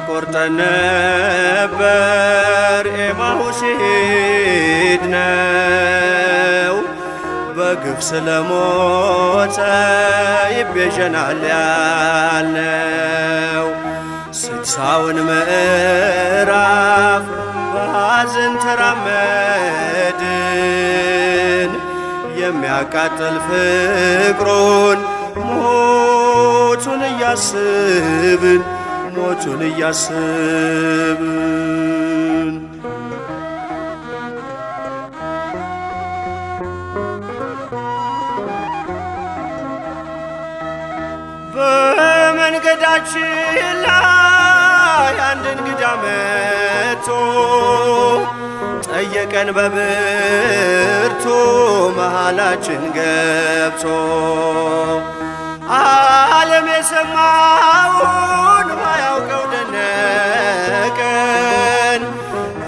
ቆርጠን ነበር ኤማሁስ ሄድነው በግፍ ስለሞተ ይቤዠናል ያልነው። ስድሳውን ምዕራፍ በሐዘን ተራመድን የሚያቃጥል ፍቅሩን ሞቱን እያስብን ሞቱን እያስብን በመንገዳችን ላይ አንድ እንግዳ መጥቶ ጠየቀን በብርቱ መሃላችን ገብቶ ዓለም የሰማውን ባያውቀው ደነቀን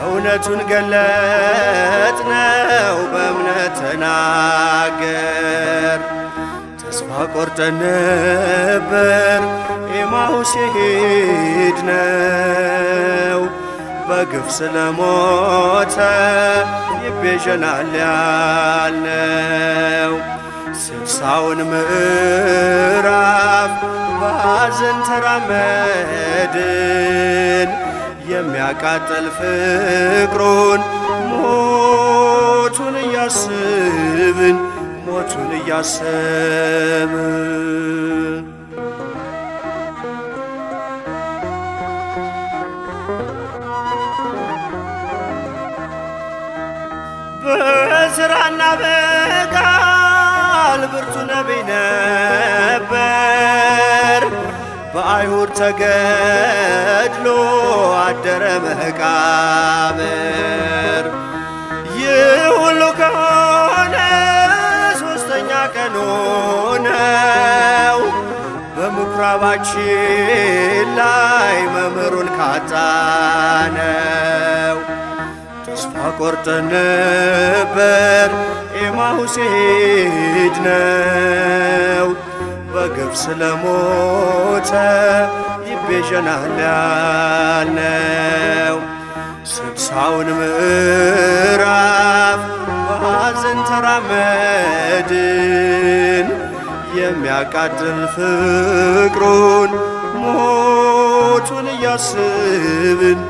እውነቱን ገለጥነው በእምነት ተናገር። ተስፋ ቆርጠን ነበር ኤማሁስ ሄድነው በግፍ ስለሞተ ይቤዠናል ያልነው። ስድሳውን ምዕራፍ በሐዘን ተራመድን የሚያቃጥል ፍቅሩን ሞቱን እያስብን ሞቱን እያሰብን በሥራና በቃል ብርቱ ነቢይ ነበር በአይሁድ ተገድሎ አደረ መቃብር። ይህ ሁሉ ከሆነ ሦስተኛ ቀኑ ነው በምኵራባችን ላይ መምህሩን ካጣነው። ተስፋ ቆርጠን ነበር ኤማሁስ ሄድነው በግፍ ስለሞተ ይቤዠናል ያልነው። ስድሳውን ምዕራፍ በሐዘን ተራመድን የሚያቃጥል ፍቅሩን ሞቱን እያስብን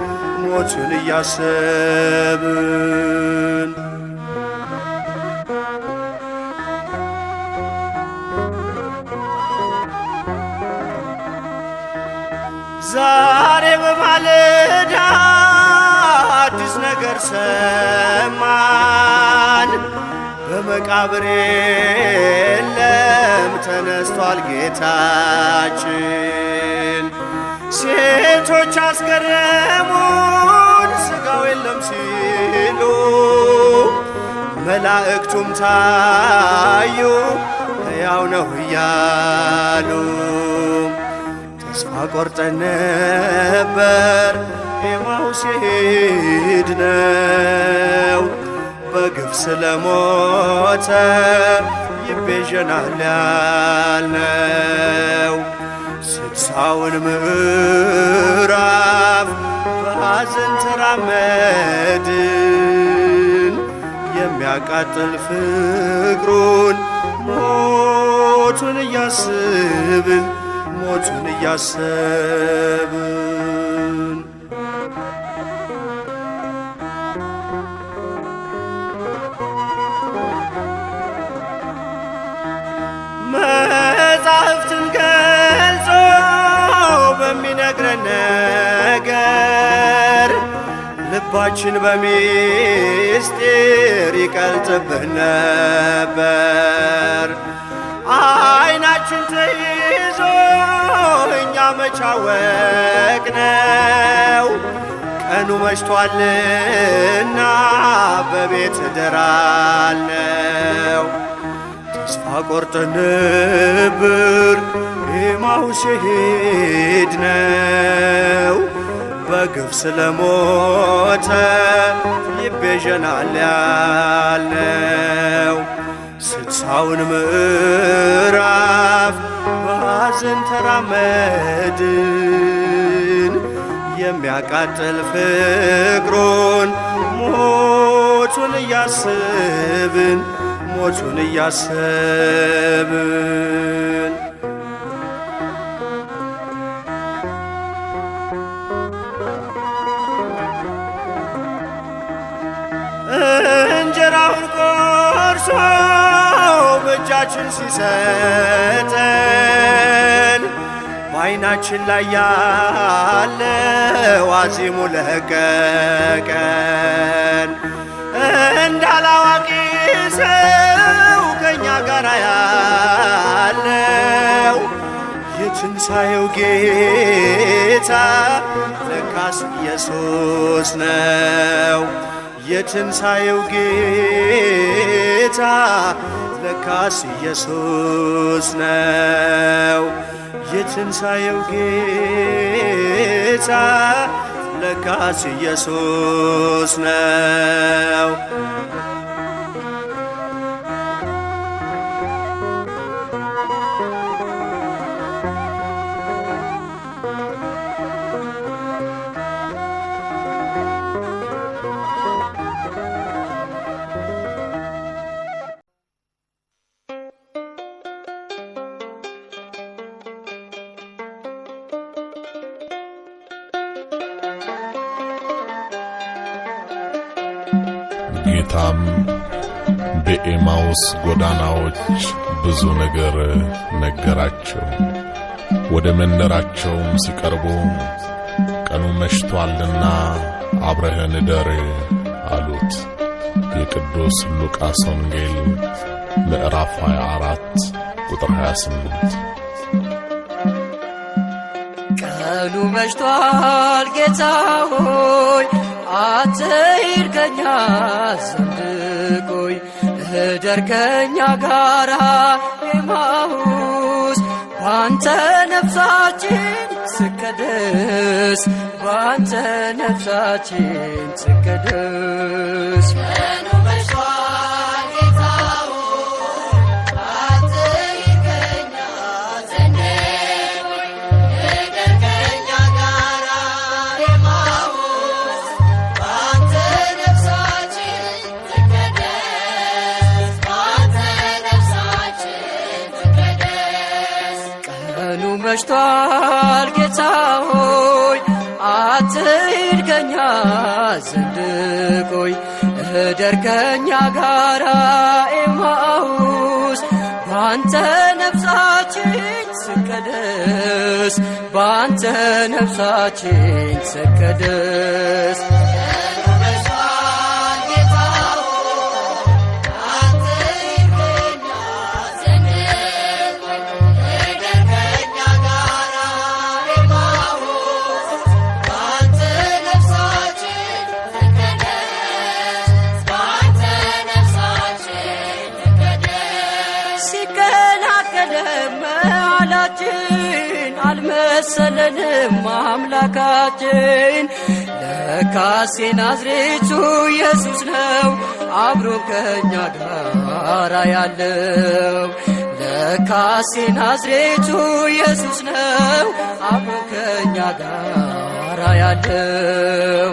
ሞቱን እያሰብን ዛሬ በማለዳ አዲስ ነገር ሰማን በመቃብር የለም ተነስቷል ጌታችን። ሴቶች አስገረሙን ሥጋው የለም ሲሉ መላእክቱም ታዩ ሕያው ነው እያሉ። ተስፋ ቆርጠን ነበር ኤማሁስ ሄድነው በግፍ ስለሞተ ይቤዠናል ያልነው። ስድሳውን ምዕራፍ በሐዘን ተራመድን የሚያቃጥል ፍቅሩን ሞቱን እያስብን ሞቱን እያሰብን መጻሕፍትን ገልጾ በሚነግረን ነገር ልባችን በሚስጢር ይቀልጥብህ ነበር። ዓይናችን ተይዞ እኛ መች አወቅነው ቀኑ መሽቷልና በቤት እደራለሁ። ተስፋ ቆርጠን ነበር ኤማሁስ ሄድነው በግፍ ስለሞተ ይቤዠናል ያልነው። ስድሳውን ምዕራፍ በሐዘን ተራመድን የሚያቃጥል ፍቅሩን ሞቱን እያስብን እንጀራውን ቆርሶ በእጃችን ሲሰጠን በዓይናችን ላይ ያለው አዚሙ ለቀቀን። እንዳላዋቂ ሰው ከእኛ ጋር ያለው የትንሣኤው ጌታ ለካስ ኢየሱስ ነው። የትንሣኤው ጌታ ለካስ ኢየሱስ ነው። የትንሣኤው ጌታ ለካስ ኢየሱስ ነው። ጌታም በኤማውስ ጎዳናዎች ብዙ ነገር ነገራቸው። ወደ መንደራቸውም ሲቀርቡ ቀኑ መሽቶአልና አብረኸን እደር አሉት። የቅዱስ ሉቃስ ወንጌል ምዕራፍ 24 ቁጥር 28። ቀኑ መሽቶአል ጌታ ሆይ አትሂድ ከኛ ዘንድ ቆይ፣ እደር ከኛ ጋራ ኤማሁስ ባንተ ነፍሳችን ትቀደስ፣ ባንተ ነፍሳችን ትቀደስ። ቀኑ መሽቶአል ጌታ ሆይ አትሂድ ከኛ ዘንድ ቆይ፣ እደር ከኛ ጋራ ኤማሁስ ባንተ ነፍሳችን ትቀደስ፣ ባንተ ነፍሳችን ትቀደስ። ቀኑ መሽቶአል ጌታ ሆይ አትሂድ ከኛ ዘንድ ቆይ፣ እደር ከኛ ጋራ ኤማሁስ ባንተ ነፍሳችን ትቀደስ፣ ባንተ ነፍሳችን ትቀደስ። አልመሰለንም አምላካችን፣ ለካስ የናዝሬቱ ኢየሱስ ነው አብሮ ከኛ ጋራ ያለው። ለካስ የናዝሬቱ ኢየሱስ ነው አብሮ ከኛ ጋራ ያለው።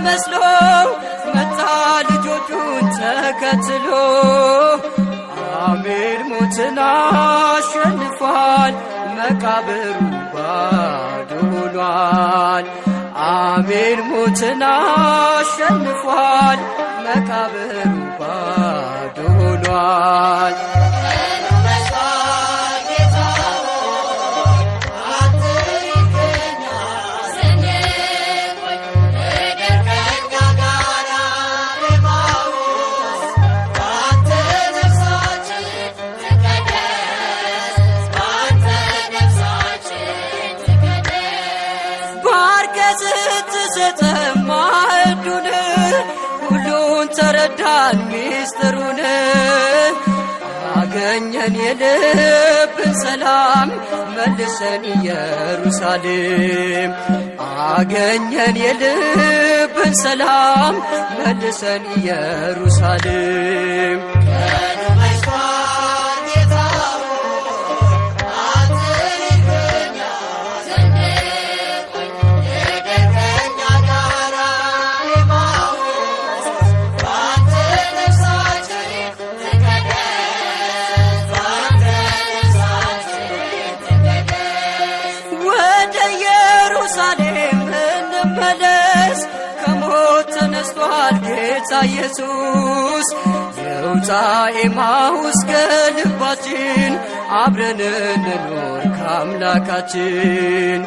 መስሎ መጣ ልጆቹን ተከትሎ፣ አሜን ሞትን አሸንፏል፣ መቃብሩ ባዶ ሆኗል። አሜን ሞትን አሸንፏል፣ መቃብሩ ባዶ ሆኗል። ስትሰጠን ማዕዱን ሁሉን ተረዳን ሚስጥሩን አገኘን የልብን ሰላም መልሰን ኢየሩሳሌም አገኘን የልብን ሰላም መልሰን ኢየሩሳሌም ጌታ ኢየሱስ ይውጣ ኤማሁስ ከልባችን አብረን እንኑር ከአምላካችን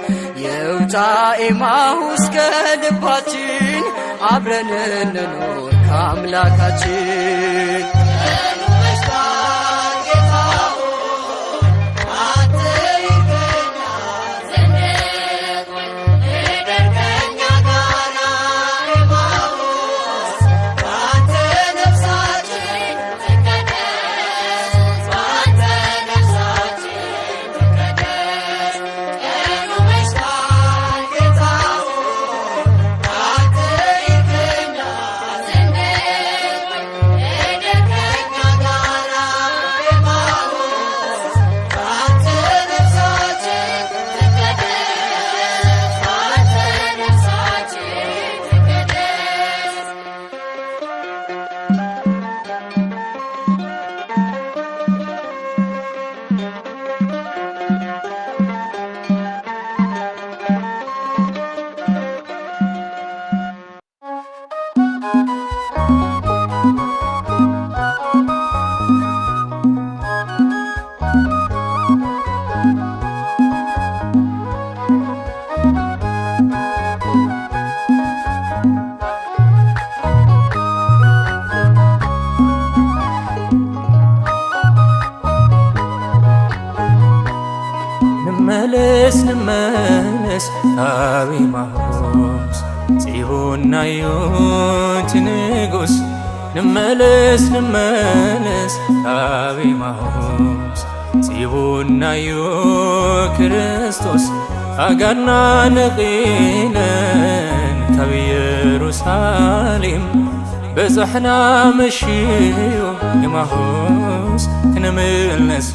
ይውጣ ኤማሁስ ከልባችን አብረን እንኑር ከአምላካችን ንመለስ አብ ኤማሁስ ጽዮን ናዮት ንጉስ ንመለስ አብ ኤማሁስ ጽዮን ናዮ ክርስቶስ አጋና ነቂለን ካብ ኢየሩሳሌም በዛሕና መሽዮ ኤማሁስ ክንምለስ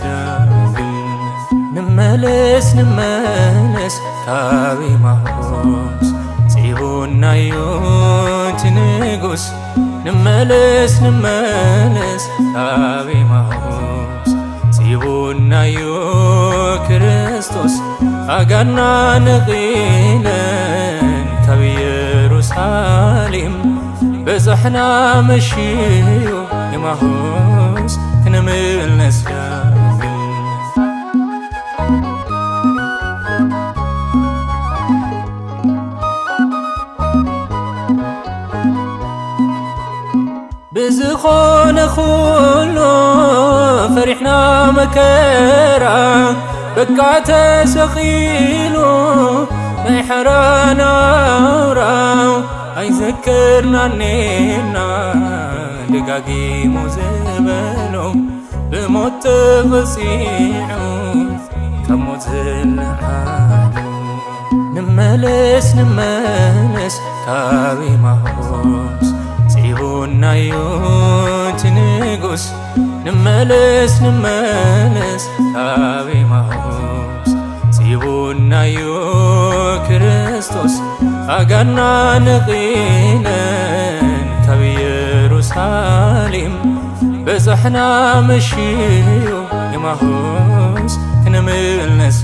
ንመለስ ካብ ኤማሁስ ጽዮን ናዮት ንጉስ ንመለስ ካብ ኤማሁስ ጽዮን ናዮ ክርስቶስ አጋና ነቂለን ካብ ኢየሩሳሌም በዛሕና መሽዮ ኤማሁስ ክንምለስ ብዝኾነ ኩሉ ፈሪሕና መከራ በቃ ተሰኺሉ ናይ ሓራን ኣውራው ኣይዘክርናኔና ደጋጊሙ ዝበሎ ብሞት ተቐፂዑ ካብ ሞት ዝለዓሉ ንመለስ ካብ ኤማሁስ ጽዮን ናዮት ንጉስ ንመለስ ካብ ኤማሁስ ጽዮን ናዮ ክርስቶስ አጋና ነቂለን ካብ ኢየሩሳሌም በዛሕና መሽዮ ኤማሁስ ክንምለስ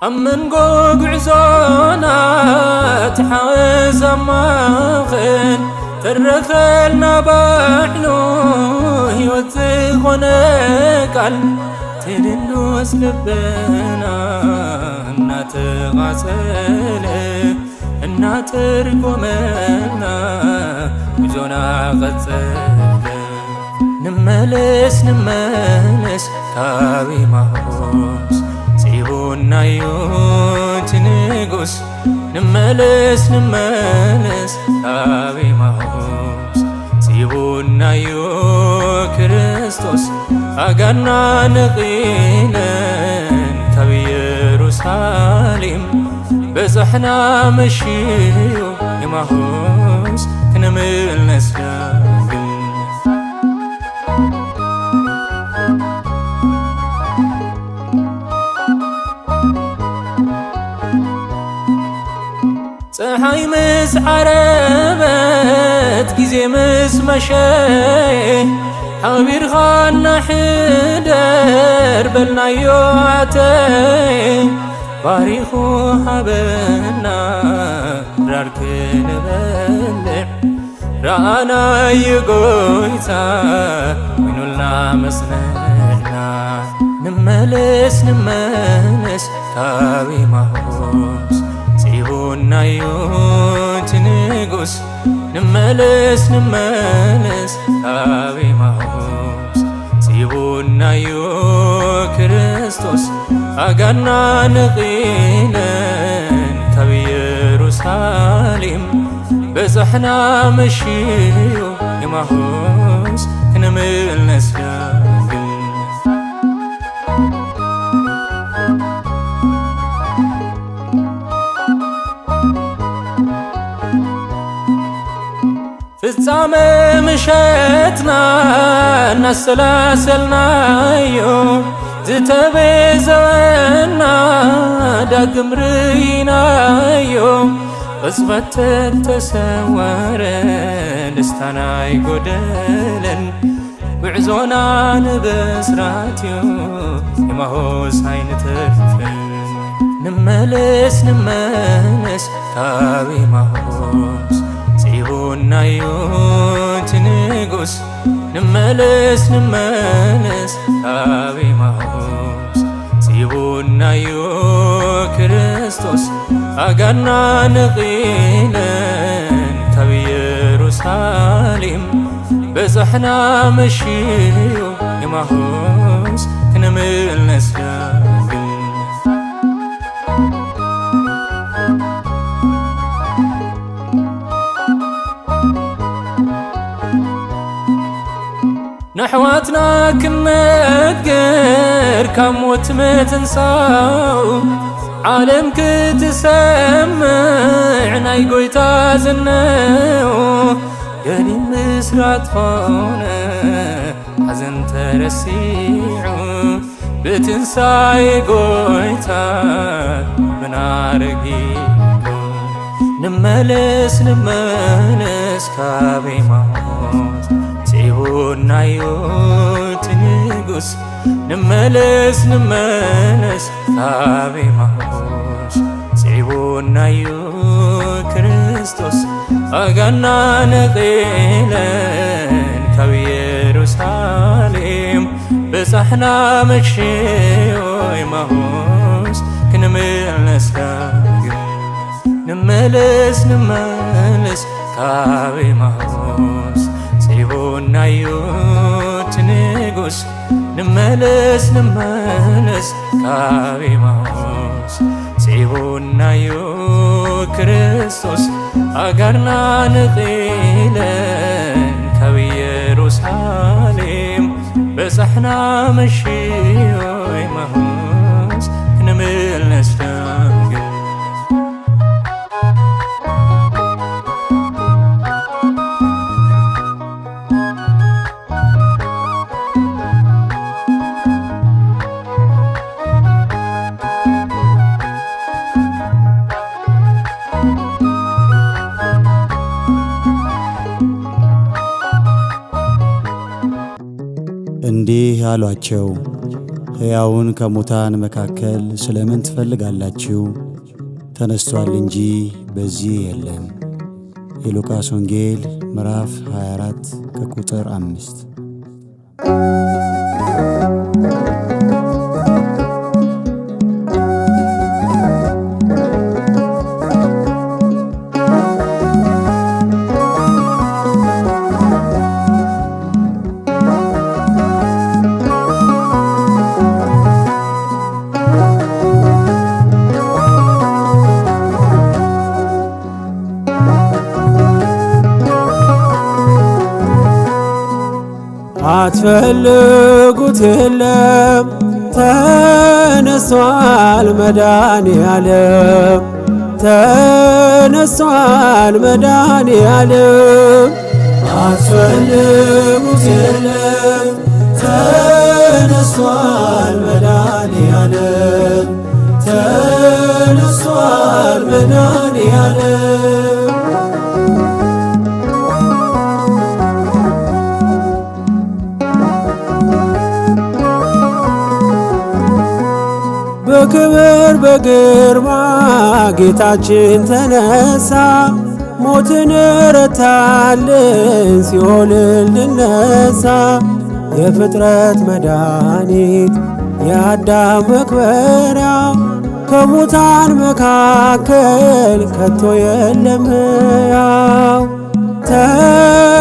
أمن قعزونا تحاز ماخن ترخلنا بحلو يوزخنا قال تدلوس لبنا نتغسل نترقمنا وزونا غسل نملس ካብ ኤማሁስ ጽቡናዮ ትንጉስ ንመለስ ንመለስ ኣብ ኤማሁስ ጽቡናዮ ክርስቶስ ኣጋና ንቂለን ካብ ኢየሩሳሌም በጽሕና መሽዮ ኤማሁስ ክንምለስ ዳግም ፀሐይ ምስ ዓረበት ጊዜ ምስ መሸ ሓቢርኻና ሕደር በልናዮ ዓተይ ባሪኹ ሃበና ዳር ክንበልዕ ረኣናዮ ጎይታ ኮይኑልና መጽለልና ንመለስ ንመለስ ካብ ኤማሁስ ጽቡናዮ ትንጉስ ንመለስ ንመለስ ካብ ኤማሁስ ጽቡናዮ ክርስቶስ ኣጋና ንቂለን ካብ ኢየሩሳሌም በጽሕና መሽዮ ኤማሁስ ክንምለስ ዳግም ፍጻመ ምሸትና እናሰላሰልናዮ ዝተቤዘወና ዳግም ርኢናዮ ቅጽበት ተሰወረ ደስታና ይጐደለን ጉዕዞና ንብስራትዮ ኤማሁስ ኣይንተርፍን ንመለስ ንመለስ ካብ ኤማሁስ ጽቡናዮ ትንጉስ ንመለስ ንመለስ ካብ ኤማሁስ ጽቡናዮ ክርስቶስ ኣጋና ንቂለን ካብ ኢየሩሳሌም በጽሕና መሽዮ ኤማሁስ ክንምለስ ዳግም نحواتنا كننجر كموت متنساو عالم كتسمع ناي قويتا زناو قالي مسرات فونا حزن ترسيعو بتنساي قويتا بنارقي نملس نملس ካብ ኤማሁስ ጽቡናዮ ትንጉስ ንመለስ ንመለስ ካብ ኤማሁስ ጽቡናዮ ክርስቶስ ኣጋና ንቂለን ካብ ኢየሩሳሌም በጻሕና መሽዮ ኤማሁስ ክንምለስ ዳግም ንመለስ ንመለስ ካብ ኤማሁስ ጽቡናዮ ትንጉስ ንመለስ ንመለስ ካብ ኤማሁስ ጽቡናዮ ክርስቶስ ኣጋርና ንቂለን ካብ ኢየሩሳሌም በጻሕና መሽዮ ኤማሁስ ክንምለስ ዳግም እንዲህ አሏቸው፣ ሕያውን ከሙታን መካከል ስለምን ትፈልጋላችሁ? ተነስቷል እንጂ በዚህ የለም። የሉቃስ ወንጌል ምዕራፍ 24 ከቁጥር 5። አትፈልጉት የለም ተነስቷል መድኃኔዓለም ተነስቷል መድኃኔዓለም አትፈልጉት የለም ተነስቷል መድኃኔዓለም ተነስቷል መድኃኔዓለም በክብር በግርማ ጌታችን ተነሳ ሞትን ረታልን ሲኦልን ልነሳ የፍጥረት መድኃኒት የአዳም መክበሪያ ከሙታን መካከል ከቶ የለም ሕያው ተነስቷል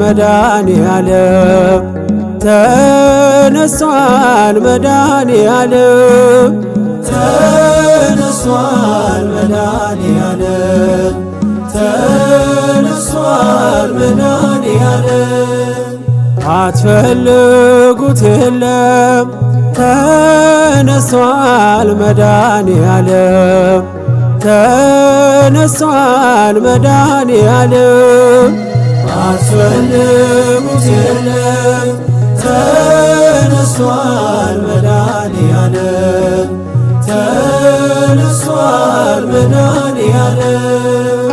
መድኃኔዓለም ተነስቷል መድኃኔዓለም ተነስቷል መድኃኔዓለም ተነስቷል መድኃኔዓለም አትፈልጉት የለም ተነስቷል መድኃኔዓለም ተነስቷል መድኃኔዓለም አትፈልጉት የለም ተነስቷል መድኃኔዓለም ተነስቷል መድኃኔዓለም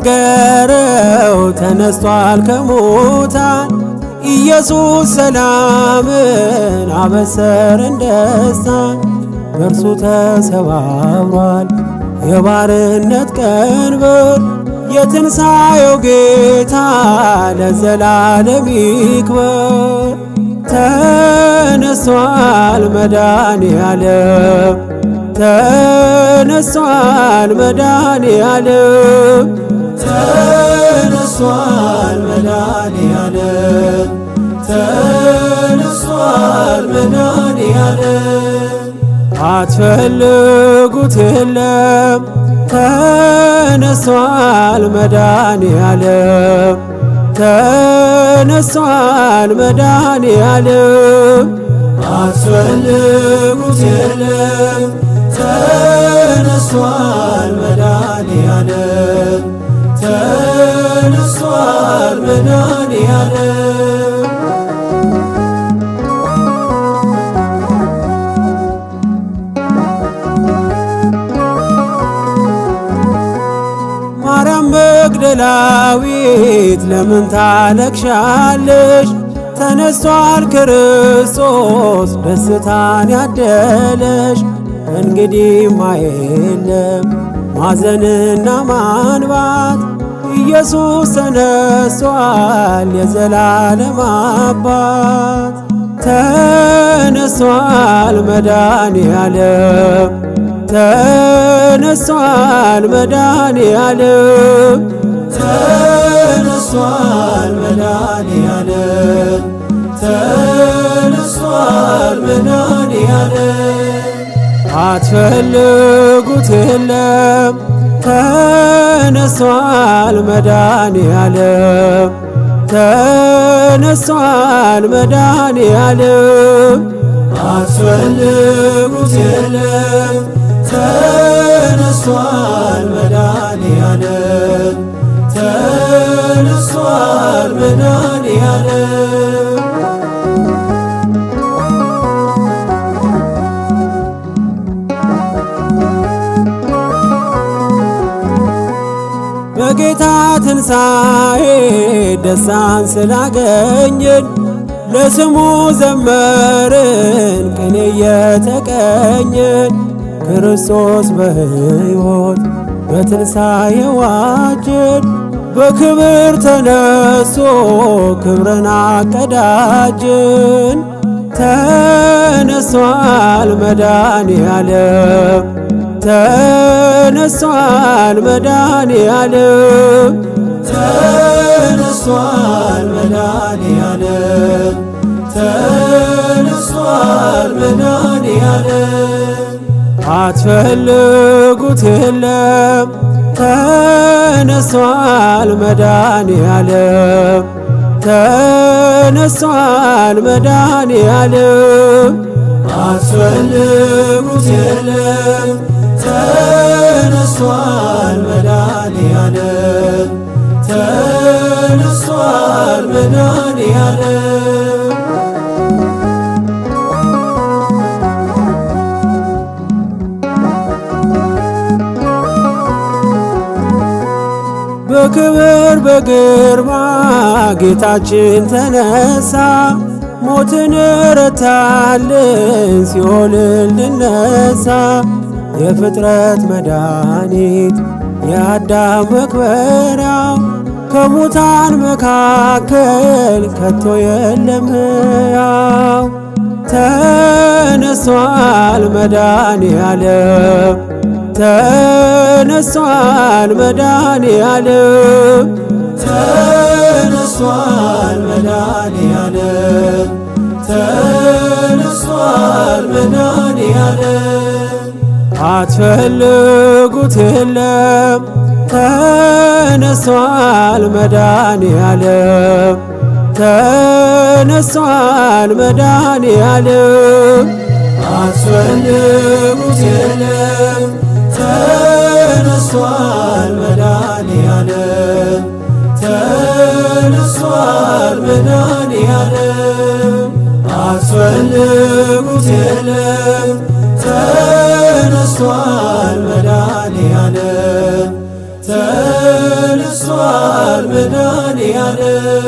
እንደተናገረው ተነስቷል ከሙታን ኢየሱስ ሰላምን አበሰረን ደስታን በእርሱ ተሰባብሯል የባርነት ቀንበር የትንሣኤው ጌታ ለዘላለም ይክበር ተነስቷል መድኃኔዓለም ተነስቷል መድኃኔዓለም ተነስቷል መድኃኔዓለም ተነስቷል መድኃኔዓለም አትፈልጉት የለም ተነስቷል መድኃኔዓለም ተነስቷል መድኃኔዓለም አትፈልጉት የለም ተነስቷል መድኃኔዓለም ተነስቷል መድኃኔዓለም ማርያም መግደላዊት ለምን ታለቅሻለሽ? ተነስቷል ክርስቶስ ደስታን ያደለሽ እንግዲህ የለም ማዘንና ማንባት ኢየሱስ ተነስቷል የዘላለም አባት ተነስቷል መድኃኔዓለም ተነስቷል መድኃኔዓለም ተነስቷል መድኃኔዓለም ተነስቷል መድኃኔዓለም አትፈልጉት የለም ተነስቷል መድኃኔዓለም ተነስቷል መድኃኔዓለም አትፈልጉት የለም ተነስቷል መድኃኔዓለም ተነስቷል መድኃኔዓለም በጌታ ትንሣኤ ደስታን ስላገኘን ለስሙ ዘመርን ቅኔ የተቀኘን ክርስቶስ በሕይወት በትንሣኤ ዋጀን በክብር ተነስቶ ክብርን አቀዳጀን ተነስቷል መድኃኔዓለም ተነስቷል መድኃኔዓለም ተነስቷል መድኃኔዓለም ተነስቷል ተነስቷል መድኃኔዓለም። አትፈልጉት የለም ተነስቷል መድኃኔዓለም። ተነስቷል መድኃኔዓለም። አትፈልጉት የለም ተነስቷል መድኃኔዓለም። ተነስቷል መድኃኔዓለም። በክብር በግርማ ጌታችን ተነሳ። ሞትን ረታልን ሲኦልን ልነሳ። የፍጥረት መድኃኒት የአዳም መክበሪያው ከሙታን መካከል ከቶ የለም ሕያው። ተነስቷል መድኃኔዓለም። ተነስቷል መድኃኔዓለም። ተነስቷል መድኃኔዓለም። ተነስቷል መድኃኔዓለም። አትፈልጉት የለም ተነስቷል መድኃኔዓለም። ተነስቷል መድኃኔዓለም። አትፈልጉት የለም ተነስቷል መድኃኔዓለም። ተነስቷል መድኃኔዓለም። አትፈልጉት የለም ተነስቷል መድኃኔዓለም። ተነስቷል መድኃኔዓለም።